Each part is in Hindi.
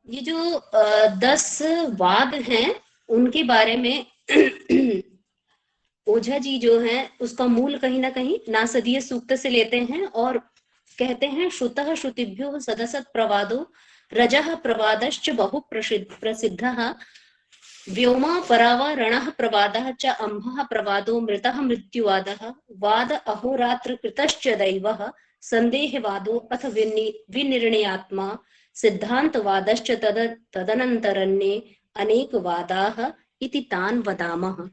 ये जो 10 वाद हैं उनके बारे में ओझा जी जो है उसका मूल कहीं ना कहीं नासदीय सूक्त से लेते हैं और कहते हैं श्रुतः श्रुतिभ्यो सदसत् प्रवादो रजः प्रवादश्च बहु प्रसिद्धः व्योमा परावा रणः प्रवादः च अम्भः प्रवादो मृतः मृत्युवादः वाद अहोरात्र कृतश्च दैवः संदेहवादो अथ विनिर्णयात्मा सिद्धान्तवादश्च तदनन्तरन्ये अनेक वादाः इति तान् वदामः।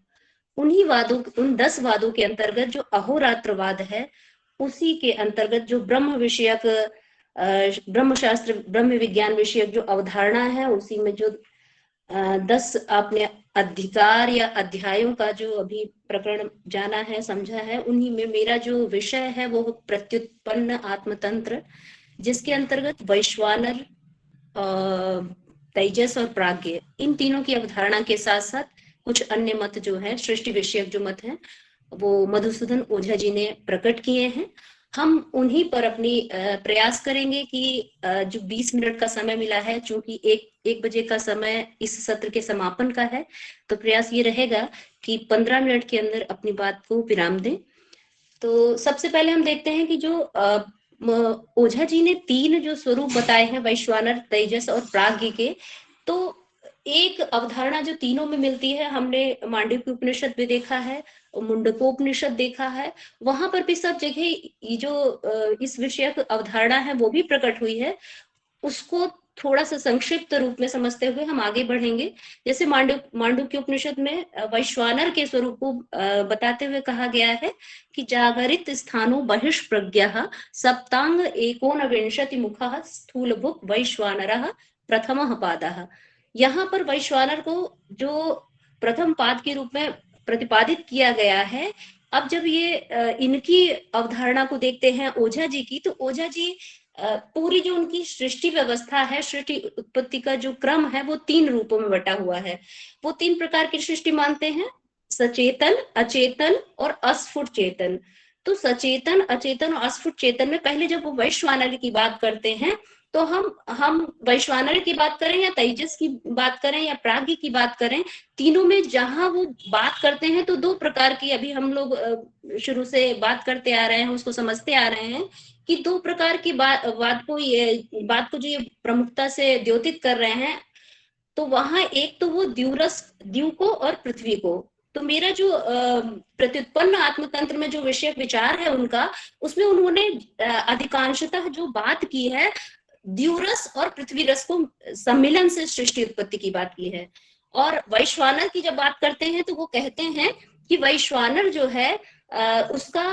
उन्हीं वादों, उन 10 वादों के अंतर्गत जो अहोरात्रवाद है, उसी के अंतर्गत जो ब्रह्म विषयक ब्रह्म शास्त्र ब्रह्म विज्ञान विषयक जो अवधारणा है, उसी में जो 10 आपने अधिकार या अध्यायों का जो अभी प्रकरण जाना है, समझा है, उन्हीं में मेरा जो विषय है वो प्रत्युत्पन्न आत्मतंत्र, जिसके अंतर्गत वैश्वानर, तेजस और प्राज्ञ, इन तीनों की अवधारणा के साथ साथ कुछ अन्य मत जो है, सृष्टि विषयक जो मत है, वो मधुसूदन ओझा जी ने प्रकट किए हैं। हम उन्हीं पर अपनी प्रयास करेंगे कि जो 20 मिनट का समय मिला है, चूंकि एक बजे का समय इस सत्र के समापन का है, तो प्रयास ये रहेगा कि 15 मिनट के अंदर अपनी बात को विराम दें। तो सबसे पहले हम देखते हैं कि जो ओझा जी ने 3 जो स्वरूप बताए हैं, वैश्वानर, तेजस और प्राज्ञ के, तो एक अवधारणा जो तीनों में मिलती है, हमने मांडव्य उपनिषद भी देखा है, मुंडकोपनिषद देखा है, वहां पर भी सब जगह ये जो इस विषयक अवधारणा है वो भी प्रकट हुई है। उसको थोड़ा सा संक्षिप्त रूप में समझते हुए हम आगे बढ़ेंगे। जैसे मांडुक्य उपनिषद में वैश्वानर के स्वरूप को बताते हुए कहा गया है कि जागरित स्थानो बहिष्प्रज्ञः सप्तांग एकोनविंशति मुखः स्थूलभुक् वैश्वानरः प्रथमः पादः। यहाँ पर वैश्वानर को जो प्रथम पाद के रूप में प्रतिपादित किया गया है। अब जब ये इनकी अवधारणा को देखते हैं ओझा जी की, तो ओझा जी पूरी जो उनकी सृष्टि व्यवस्था है, सृष्टि उत्पत्ति का जो क्रम है, वो 3 रूपों में बटा हुआ है। वो 3 प्रकार की सृष्टि मानते हैं, सचेतन, अचेतन और अस्फुट चेतन। तो सचेतन, अचेतन और अस्फुट चेतन में पहले जब वो वैश्वानर की बात करते हैं, तो हम वैश्वानर की बात करें या तेजस की बात करें या प्राज्ञ की बात करें, तीनों में जहां वो बात करते हैं तो 2 प्रकार की, अभी हम लोग शुरू से बात करते आ रहे हैं, उसको समझते आ रहे हैं कि 2 प्रकार की बात को जो ये प्रमुखता से द्योतित कर रहे हैं। तो वहां एक तो वो द्यूरस, द्यू को और पृथ्वी को। तो मेरा जो प्रत्युत्पन्न आत्मतंत्र में जो विषय विचार है उनका, उसमें उन्होंने अधिकांशतः जो बात की है, द्यूरस और पृथ्वी रस को सम्मिलन से सृष्टि उत्पत्ति की बात की है। और वैश्वानर की जब बात करते हैं तो वो कहते हैं कि वैश्वानर जो है उसका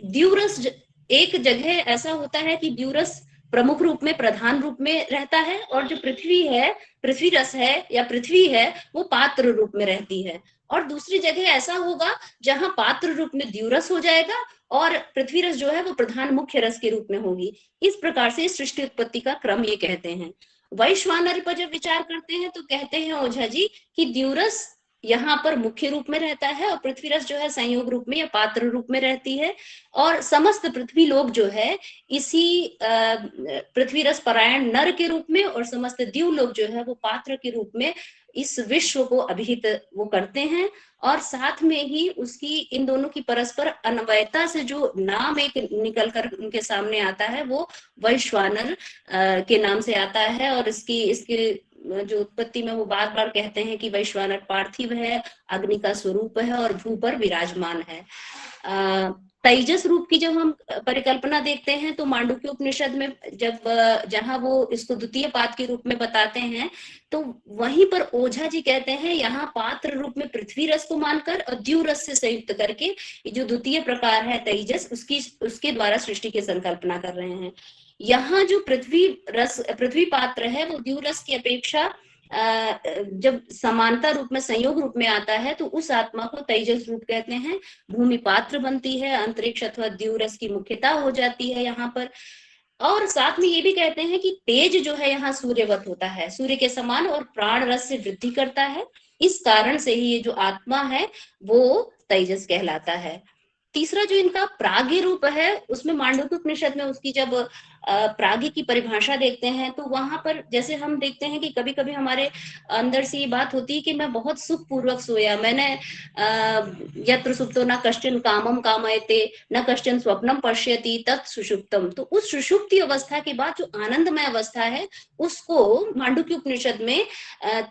द्यूरस, एक जगह ऐसा होता है कि द्यूरस प्रमुख रूप में, प्रधान रूप में रहता है, और जो पृथ्वी है, पृथ्वी रस है या पृथ्वी है, वो पात्र रूप में रहती है। और दूसरी जगह ऐसा होगा जहां पात्र रूप में द्यूरस हो जाएगा और पृथ्वी रस जो है वो प्रधान मुख्य रस के रूप में होगी। इस प्रकार से सृष्टि उत्पत्ति का क्रम ये कहते हैं। वैश्वानर पर जब विचार करते हैं तो कहते हैं ओझा जी कि द्यूरस यहाँ पर मुख्य रूप में रहता है और पृथ्वी रस जो है संयोग रूप में या पात्र रूप में रहती है। और समस्त पृथ्वी लोक जो है इसी पृथ्वी रस परायण नर के रूप में और समस्त द्यू लोक जो है वो पात्र के रूप में इस विश्व को अभिहित वो करते हैं। और साथ में ही उसकी, इन दोनों की परस्पर अन्वयता से जो नाम एक निकल कर उनके सामने आता है, वो वैश्वानर के नाम से आता है। और इसकी इसकी जो उत्पत्ति में वो बार बार कहते हैं कि वैश्वानर पार्थिव है, अग्नि का स्वरूप है और भू पर विराजमान है। तेजस रूप की जब हम परिकल्पना देखते हैं तो मांडुक्य उपनिषद में जब जहां वो इसको द्वितीय पाद के रूप में बताते हैं, तो वहीं पर ओझा जी कहते हैं यहाँ पात्र रूप में पृथ्वी रस को मानकर और द्यू रस से संयुक्त करके जो द्वितीय प्रकार है तेजस, उसके द्वारा सृष्टि की संकल्पना कर रहे हैं। यहाँ जो पृथ्वी पात्र है वो द्यू रस की अपेक्षा जब समानता रूप में, संयोग रूप में आता है, तो उस आत्मा को तेजस रूप कहते हैं। भूमि पात्र बनती है, अंतरिक्ष अथवा द्यूरस की मुख्यता हो जाती है यहाँ पर। और साथ में ये भी कहते हैं कि तेज जो है यहाँ सूर्यवत होता है, सूर्य के समान, और प्राण रस से वृद्धि करता है। इस कारण से ही ये जो आत्मा है वो तेजस कहलाता है। तीसरा जो इनका प्राज्ञ रूप है, उसमें मांडुक्य उपनिषद में उसकी जब प्राज्ञ की परिभाषा देखते हैं तो वहां पर जैसे हम देखते हैं कि कभी कभी हमारे अंदर से ये बात होती है कि मैं बहुत सुख पूर्वक सोया, मैंने यत्र सुप्तो न कश्चन कामम कामयते न कश्चन स्वप्नम पश्यति तत् सुषुप्तम। तो उस सुषुप्ति अवस्था के बाद जो आनंदमय अवस्था है उसको मांडुक्य उपनिषद में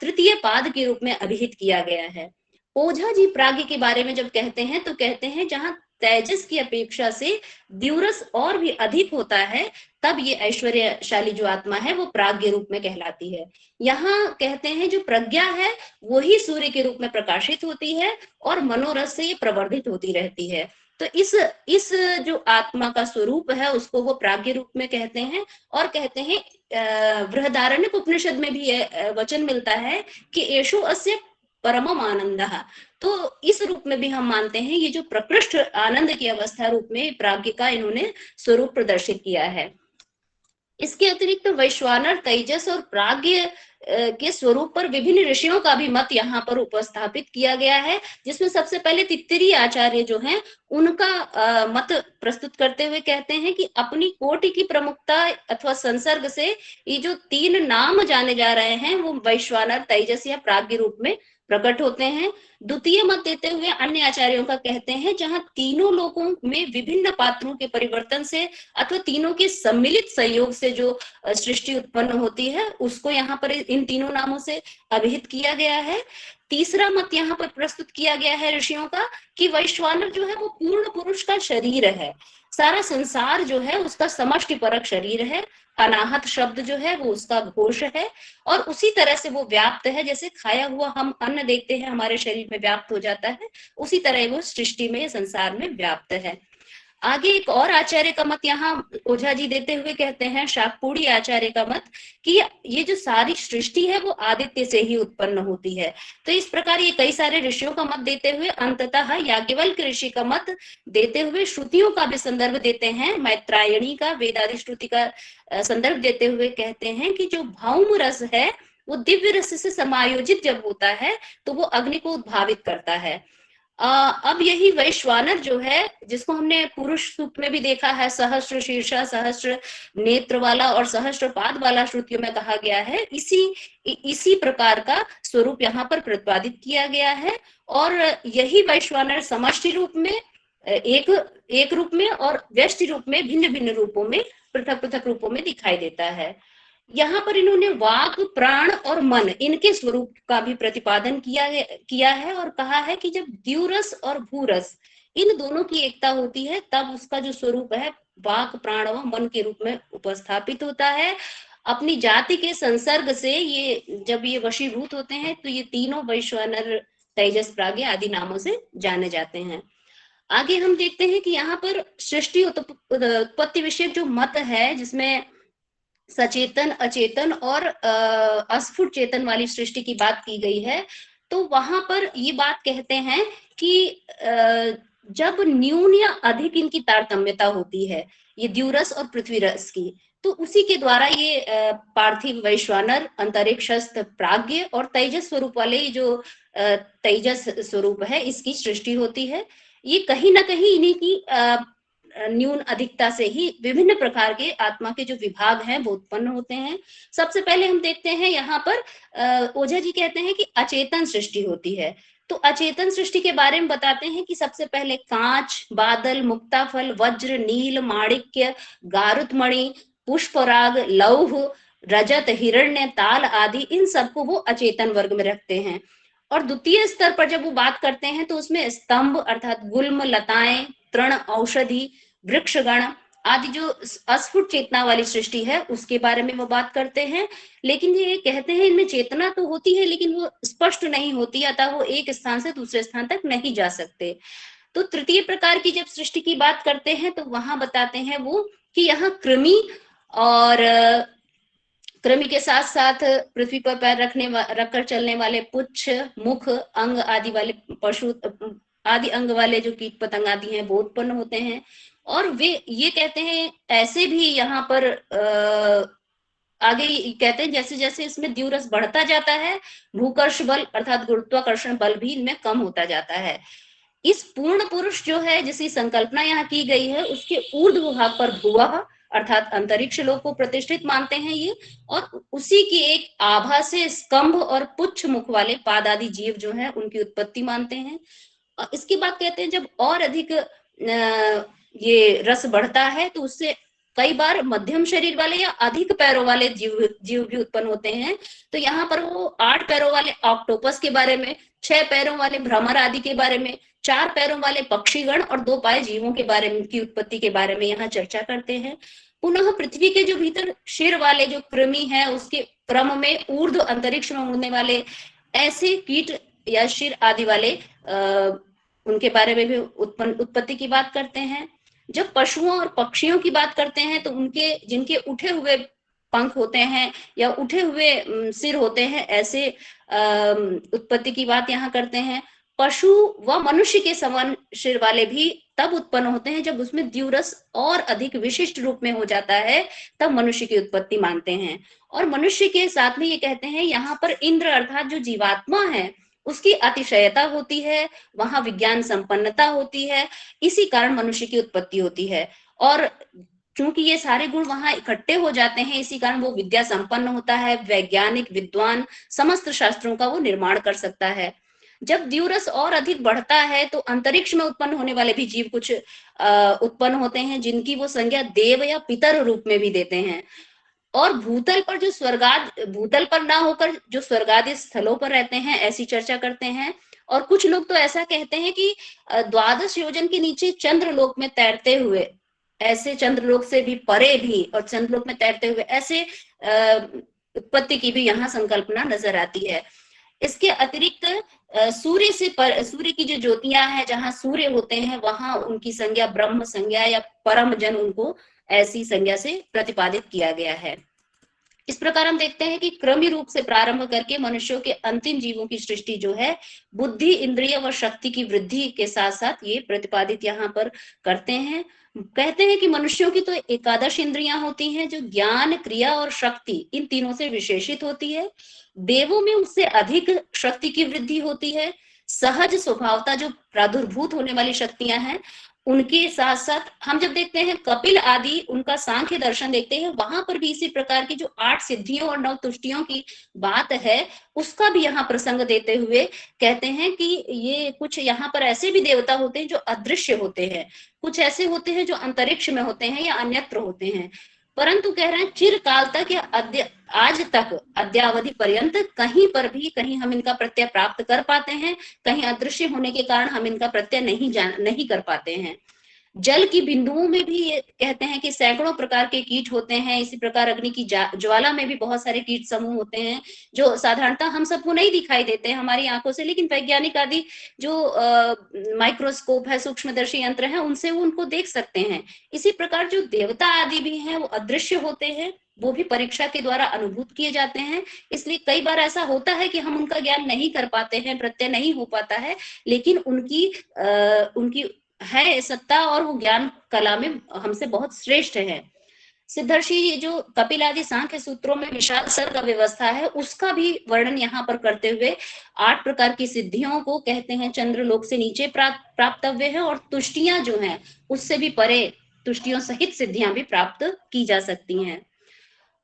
तृतीय पाद के रूप में अभिहित किया गया है। ओझा जी प्राज्ञ के बारे में जब कहते हैं तो कहते हैं जहां तेजस की अपेक्षा से द्यूरस और भी अधिक होता है, तब ये ऐश्वर्यशाली जो आत्मा है वो प्राज्ञ रूप में कहलाती है। यहाँ कहते हैं जो प्रज्ञा है वही सूर्य के रूप में प्रकाशित होती है और मनोरथ से ये प्रवर्धित होती रहती है। तो इस जो आत्मा का स्वरूप है उसको वो प्राज्ञ रूप में कहते हैं। और कहते हैं बृहदारण्यक उपनिषद में भी वचन मिलता है कि एषो अस्य परमम आनंदः। तो इस रूप में भी हम मानते हैं ये जो प्रकृष्ट आनंद की अवस्था रूप में प्राज्ञ का इन्होंने स्वरूप प्रदर्शित किया है। इसके अतिरिक्त वैश्वानर तेजस और प्राज्ञ के स्वरूप पर विभिन्न ऋषियों का भी मत यहाँ पर उपस्थापित किया गया है, जिसमें सबसे पहले तित्तिरी आचार्य जो हैं उनका मत प्रस्तुत करते हुए कहते हैं कि अपनी कोटि की प्रमुखता अथवा संसर्ग से ये जो तीन नाम जाने जा रहे हैं वो वैश्वानर तेजस या प्राज्ञ रूप में प्रकट होते हैं। द्वितीय मत देते हुए अन्य आचार्यों का कहते हैं जहां तीनों लोकों में विभिन्न पात्रों के परिवर्तन से अथवा तीनों के सम्मिलित संयोग से जो सृष्टि उत्पन्न होती है उसको यहाँ पर इन तीनों नामों से अभिहित किया गया है। तीसरा मत यहाँ पर प्रस्तुत किया गया है ऋषियों का कि वैश्वानर जो है वो पूर्ण पुरुष का शरीर है, सारा संसार जो है उसका समष्टि परक शरीर है, अनाहत शब्द जो है वो उसका घोष है और उसी तरह से वो व्याप्त है। जैसे खाया हुआ हम अन्न देखते हैं हमारे शरीर में व्याप्त हो जाता है, उसी तरह वो सृष्टि में संसार में व्याप्त है। आगे एक और आचार्य का मत यहाँ ओझा जी देते हुए कहते हैं, शाकपूड़ी आचार्य का मत, कि ये जो सारी सृष्टि है वो आदित्य से ही उत्पन्न होती है। तो इस प्रकार ये कई सारे ऋषियों का मत देते हुए अंततः याज्ञवल्क्य ऋषि का मत देते हुए श्रुतियों का भी संदर्भ देते हैं, मैत्रायणी का वेदादि श्रुति का संदर्भ देते हुए कहते हैं कि जो भौम रस है वो दिव्य रस से समायोजित जब होता है तो वो अग्नि को उद्भावित करता है। अब यही वैश्वानर जो है जिसको हमने पुरुष सूक्त में भी देखा है, सहस्त्र शीर्षा सहस्त्र नेत्र वाला और सहस्त्र पाद वाला श्रुतियों में कहा गया है, इसी प्रकार का स्वरूप यहाँ पर प्रतिपादित किया गया है। और यही वैश्वानर समष्टि रूप में एक रूप में और व्यष्टि रूप में भिन्न भिन्न रूपों में पृथक पृथक रूपों में दिखाई देता है। यहाँ पर इन्होंने वाक प्राण और मन इनके स्वरूप का भी प्रतिपादन किया है और कहा है कि जब द्यूरस और भूरस इन दोनों की एकता होती है तब उसका जो स्वरूप है वाक प्राण व मन के रूप में उपस्थापित होता है। अपनी जाति के संसर्ग से ये जब ये वशीभूत होते हैं तो ये तीनों वैश्वानर तेजस प्राज्ञ आदि नामों से जाने जाते हैं। आगे हम देखते हैं कि यहाँ पर सृष्टि उत्पत्ति विषय जो मत है जिसमें सचेतन अचेतन और अस्फुट चेतन वाली सृष्टि की बात की गई है, तो वहां पर ये बात कहते हैं कि जब न्यून या अधिक इनकी तारतम्यता होती है, ये द्यूरस और पृथ्वी रस की, तो उसी के द्वारा ये पार्थिव वैश्वानर अंतरिक्षस्थ प्राज्ञ और तेजस स्वरूप वाले जो तेजस स्वरूप है इसकी सृष्टि होती है। ये कहीं ना कहीं इन्हीं की न्यून अधिकता से ही विभिन्न प्रकार के आत्मा के जो विभाग हैं वो उत्पन्न होते हैं। सबसे पहले हम देखते हैं यहाँ पर ओझा जी कहते हैं कि अचेतन सृष्टि होती है। तो अचेतन सृष्टि के बारे में बताते हैं कि सबसे पहले कांच, बादल, मुक्ताफल, वज्र, नील, माणिक्य, गारुतमणि, पुष्पराग, लौह, रजत, हिरण्य, ताल आदि इन सबको वो अचेतन वर्ग में रखते हैं। और द्वितीय स्तर पर जब वो बात करते हैं तो उसमें स्तंभ अर्थात गुल्म, लताएं, तृण, औषधि, वृक्षगण आदि जो अस्फुट चेतना वाली सृष्टि है उसके बारे में वो बात करते हैं। लेकिन ये कहते हैं इनमें चेतना तो होती है लेकिन वो स्पष्ट नहीं होती, अतः वो एक स्थान से दूसरे स्थान तक नहीं जा सकते। तो तृतीय प्रकार की जब सृष्टि की बात करते हैं तो वहां बताते हैं वो कि यहाँ कृमि और कृमि के साथ साथ पृथ्वी पर पैर रखकर चलने वाले पुच्छ, मुख, अंग आदि वाले पशु आदि अंग वाले जो कीट पतंग आदि हैं वो उत्पन्न होते हैं। और वे ये कहते हैं ऐसे भी यहाँ पर आगे कहते हैं जैसे जैसे इसमें द्यूरस बढ़ता जाता है भूकर्ष बल अर्थात गुरुत्वाकर्षण बल भी इनमें कम होता जाता है। इस पूर्ण पुरुष जो है जिसकी संकल्पना यहाँ की गई है, उसके ऊर्ध्व भाग पर भुवः अर्थात अंतरिक्ष लोक को प्रतिष्ठित मानते हैं ये, और उसी की एक आभा से स्कंभ और पुच्छ मुख वाले पाद आदि जीव जो है उनकी उत्पत्ति मानते हैं। इसकी बात कहते हैं जब और अधिक ये रस बढ़ता है तो उससे कई बार मध्यम शरीर वाले या अधिक पैरों वाले जीव जीव भी उत्पन्न होते हैं। तो यहाँ पर वो 8 पैरों वाले ऑक्टोपस के बारे में, 6 पैरों वाले भ्रमर आदि के बारे में, 4 पैरों वाले पक्षीगण और 2 पाए जीवों के बारे में की उत्पत्ति के बारे में यहाँ चर्चा करते हैं। पुनः पृथ्वी के जो भीतर शिर वाले जो कृमि है उसके क्रम में ऊर्ध्व अंतरिक्ष में उड़ने वाले ऐसे कीट या शिर आदि वाले उनके बारे में भी उत्पत्ति की बात करते हैं। जब पशुओं और पक्षियों की बात करते हैं तो उनके जिनके उठे हुए पंख होते हैं या उठे हुए सिर होते हैं, ऐसे उत्पत्ति की बात यहाँ करते हैं। पशु व मनुष्य के समान सिर वाले भी तब उत्पन्न होते हैं जब उसमें द्युरस और अधिक विशिष्ट रूप में हो जाता है, तब मनुष्य की उत्पत्ति मानते हैं। और मनुष्य के साथ में ये कहते हैं यहाँ पर इंद्र अर्थात जो जीवात्मा है उसकी अतिशयता होती है, वहां विज्ञान संपन्नता होती है, इसी कारण मनुष्य की उत्पत्ति होती है। और क्योंकि ये सारे गुण वहां इकट्ठे हो जाते हैं, इसी कारण वो विद्या संपन्न होता है, वैज्ञानिक विद्वान समस्त शास्त्रों का वो निर्माण कर सकता है। जब द्युरस और अधिक बढ़ता है तो अंतरिक्ष में उत्पन्न होने वाले भी जीव कुछ उत्पन्न होते हैं जिनकी वो संज्ञा देव या पितर रूप में भी देते हैं। और भूतल पर जो भूतल पर ना होकर जो स्वर्गादि स्थलों पर रहते हैं, ऐसी चर्चा करते हैं। और कुछ लोग तो ऐसा कहते हैं कि 12 योजन के नीचे चंद्रलोक में तैरते हुए, ऐसे चंद्रलोक से भी परे भी और चंद्रलोक में तैरते हुए ऐसे उत्पत्ति की भी यहाँ संकल्पना नजर आती है। इसके अतिरिक्त सूर्य की जो ज्योतियां हैं, जहां सूर्य होते हैं वहां उनकी संज्ञा ब्रह्म संज्ञा या परम जन, उनको ऐसी संज्ञा से प्रतिपादित किया गया है। इस प्रकार हम देखते हैं कि क्रमिक रूप से प्रारंभ करके मनुष्यों के अंतिम जीवों की सृष्टि जो है बुद्धि इंद्रिय व शक्ति की वृद्धि के साथ साथ ये प्रतिपादित यहाँ पर करते हैं। कहते हैं कि मनुष्यों की तो 11 इंद्रियां होती हैं जो ज्ञान क्रिया और शक्ति इन तीनों से विशेषित होती है। देवों में उससे अधिक शक्ति की वृद्धि होती है। सहज स्वभावता जो प्रादुर्भूत होने वाली शक्तियां हैं उनके साथ साथ हम जब देखते हैं कपिल आदि उनका सांख्य दर्शन देखते हैं, वहां पर भी इसी प्रकार की जो 8 सिद्धियों और 9 तुष्टियों की बात है उसका भी यहाँ प्रसंग देते हुए कहते हैं कि ये कुछ यहाँ पर ऐसे भी देवता होते हैं जो अदृश्य होते हैं, कुछ ऐसे होते हैं जो अंतरिक्ष में होते हैं या अन्यत्र होते हैं, परंतु कह रहे हैं चिरकाल तक या आज तक अद्यावधि पर्यंत कहीं पर भी कहीं हम इनका प्रत्यय प्राप्त कर पाते हैं, कहीं अदृश्य होने के कारण हम इनका प्रत्यय नहीं कर पाते हैं। जल की बिंदुओं में भी ये कहते हैं कि सैकड़ों प्रकार के कीट होते हैं। इसी प्रकार अग्नि की ज्वाला में भी बहुत सारे कीट समूह होते हैं जो साधारणतः हम सबको नहीं दिखाई देते हैं हमारी आंखों से, लेकिन वैज्ञानिक आदि जो माइक्रोस्कोप है, सूक्ष्मदर्शी यंत्र है, उनसे वो उनको देख सकते हैं। इसी प्रकार जो देवता आदि भी हैं वो अदृश्य होते हैं, वो भी परीक्षा के द्वारा अनुभूत किए जाते हैं। इसलिए कई बार ऐसा होता है कि हम उनका ज्ञान नहीं कर पाते हैं, प्रत्यय नहीं हो पाता है, लेकिन उनकी है सत्ता और वो ज्ञान कला में हमसे बहुत श्रेष्ठ है। सिद्धर्षि ये जो कपिल आदि सांख्य सूत्रों में विशाल सर्ग व्यवस्था है उसका भी वर्णन यहाँ पर करते हुए 8 प्रकार की सिद्धियों को कहते हैं चंद्रलोक से नीचे प्राप्तव्य है, और तुष्टियां जो हैं उससे भी परे तुष्टियों सहित सिद्धियां भी प्राप्त की जा सकती हैं।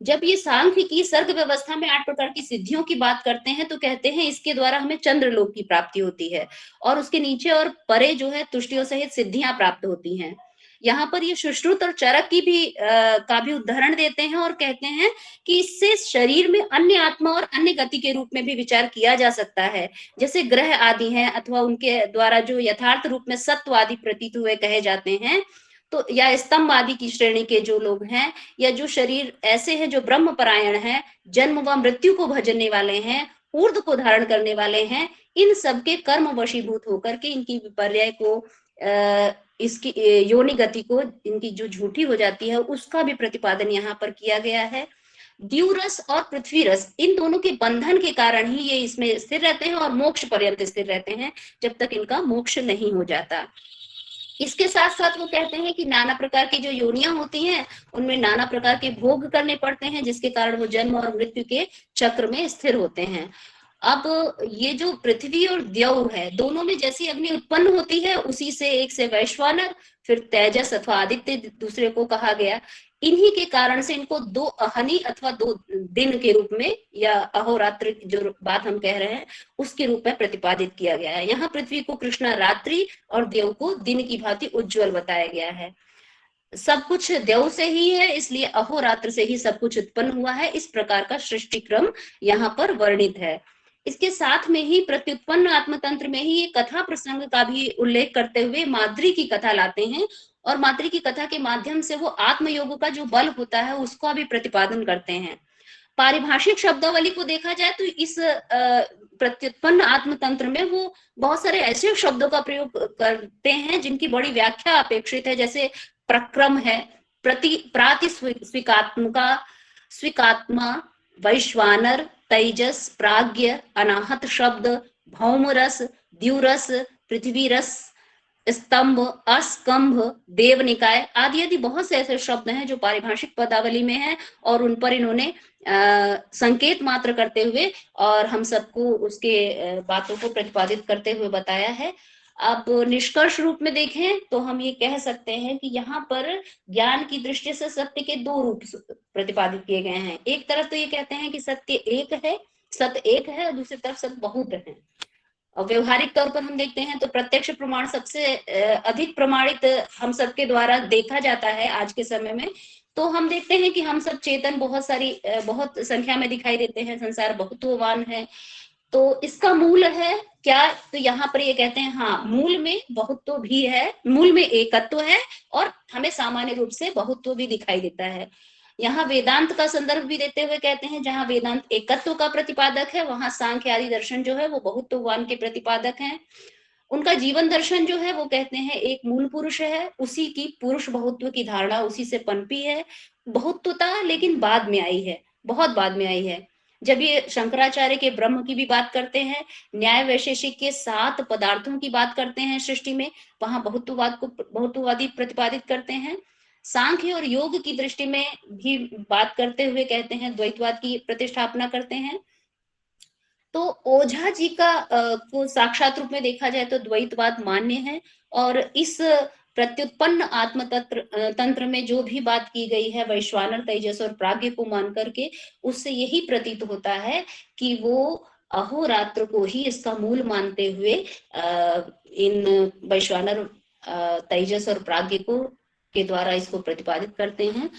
जब ये सांख्य की सर्ग व्यवस्था में 8 प्रकार की सिद्धियों की बात करते हैं तो कहते हैं इसके द्वारा हमें चंद्रलोक की प्राप्ति होती है, और उसके नीचे और परे जो है तुष्टियों सहित सिद्धियां प्राप्त होती हैं। यहाँ पर ये सुश्रुत और चरक की भी का भी उदाहरण देते हैं और कहते हैं कि इससे शरीर में अन्य आत्मा और अन्य गति के रूप में भी विचार किया जा सकता है, जैसे ग्रह आदि हैं अथवा उनके द्वारा जो यथार्थ रूप में सत्व आदि प्रतीत हुए कहे जाते हैं, तो या स्तंभ आदि की श्रेणी के जो लोग हैं या जो शरीर ऐसे हैं जो ब्रह्म परायण हैं, जन्म व मृत्यु को भजने वाले हैं, ऊर्ध्व को धारण करने वाले हैं, इन सबके कर्म वशीभूत होकर के इनकी विपर्य को इसकी योनि गति को इनकी जो झूठी हो जाती है उसका भी प्रतिपादन यहाँ पर किया गया है। द्युरस और पृथ्वी रस इन दोनों के बंधन के कारण ही ये इसमें स्थिर रहते हैं और मोक्ष पर्यंत स्थिर रहते हैं जब तक इनका मोक्ष नहीं हो जाता। इसके साथ साथ वो कहते हैं कि नाना प्रकार की जो योनियां होती हैं उनमें नाना प्रकार के भोग करने पड़ते हैं जिसके कारण वो जन्म और मृत्यु के चक्र में स्थिर होते हैं। अब ये जो पृथ्वी और द्यौ है, दोनों में जैसी अग्नि उत्पन्न होती है, उसी से एक से वैश्वानर, फिर तेजस अथवा आदित्य दूसरे को कहा गया। इन्हीं के कारण से इनको दो अहनी अथवा दो दिन के रूप में, या अहोरात्र जो बात हम कह रहे हैं उसके रूप में प्रतिपादित किया गया है। यहाँ पृथ्वी को कृष्णा रात्रि और देव को दिन की भांति उज्जवल बताया गया है। सब कुछ देव से ही है, इसलिए अहोरात्र से ही सब कुछ उत्पन्न हुआ है। इस प्रकार का सृष्टि क्रम यहाँ पर वर्णित है। इसके साथ में ही प्रत्युत्पन्न आत्मतंत्र में ही एक कथा प्रसंग का भी उल्लेख करते हुए माद्री की कथा लाते हैं, और माद्री की कथा के माध्यम से वो आत्मयोग का जो बल होता है उसका भी प्रतिपादन करते हैं। पारिभाषिक शब्दावली को देखा जाए तो इस प्रत्युत्पन्न आत्मतंत्र में वो बहुत सारे ऐसे शब्दों का प्रयोग करते हैं जिनकी बड़ी व्याख्या अपेक्षित है, जैसे प्रक्रम है, प्राति स्वीकात्मका, स्वीकात्मा, वैश्वानर, तेजस, प्राज्ञ, अनाहत शब्द, भौमरस, द्युरस, पृथ्वी रस, स्तंभ, अस्कंभ, देवनिकाय आदि आदि बहुत से ऐसे शब्द हैं जो पारिभाषिक पदावली में हैं, और उन पर इन्होंने संकेत मात्र करते हुए और हम सबको उसके बातों को प्रतिपादित करते हुए बताया है। अब निष्कर्ष रूप में देखें तो हम ये कह सकते हैं कि यहाँ पर ज्ञान की दृष्टि से सत्य के दो रूप प्रतिपादित किए गए हैं। एक तरफ तो ये कहते हैं कि सत्य एक है, सत्य एक है, और दूसरी तरफ सत्य बहुत है। और व्यवहारिक तौर पर हम देखते हैं तो प्रत्यक्ष प्रमाण सबसे अधिक प्रमाणित हम सबके द्वारा देखा जाता है आज के समय में। तो हम देखते हैं कि हम सब चेतन बहुत संख्या में दिखाई देते हैं, संसार बहुत्ववान है। तो इसका मूल है क्या, तो यहाँ पर ये कहते हैं हाँ, मूल में बहुत्व भी है, मूल में एकत्व है, और हमें सामान्य रूप से बहुत्व भी दिखाई देता है। यहाँ वेदांत का संदर्भ भी देते हुए कहते हैं जहां वेदांत एकत्व का प्रतिपादक है, वहां सांख्य आदि दर्शन जो है वो बहुत्ववान के प्रतिपादक हैं। उनका जीवन दर्शन जो है वो कहते हैं एक मूल पुरुष है, उसी की पुरुष बहुत्व की धारणा उसी से पनपी है। बहुत्वता लेकिन बाद में आई है, बहुत बाद में आई है। जब ये शंकराचार्य के ब्रह्म की भी बात करते हैं, न्याय वैशेषिक के 7 पदार्थों की बात करते हैं सृष्टि में, वहां बहुत्ववादी प्रतिपादित करते हैं। सांख्य और योग की दृष्टि में भी बात करते हुए कहते हैं द्वैतवाद की प्रतिष्ठापना करते हैं। तो ओझा जी का को साक्षात रूप में देखा जाए तो द्वैतवाद मान्य है, और इस प्रत्युत्पन्न आत्म तंत्र में जो भी बात की गई है वैश्वानर, तेजस और प्राज्ञ को मान करके, उससे यही प्रतीत होता है कि वो अहोरात्र को ही इसका मूल मानते हुए इन वैश्वानर, तेजस और प्राज्ञ को के द्वारा इसको प्रतिपादित करते हैं।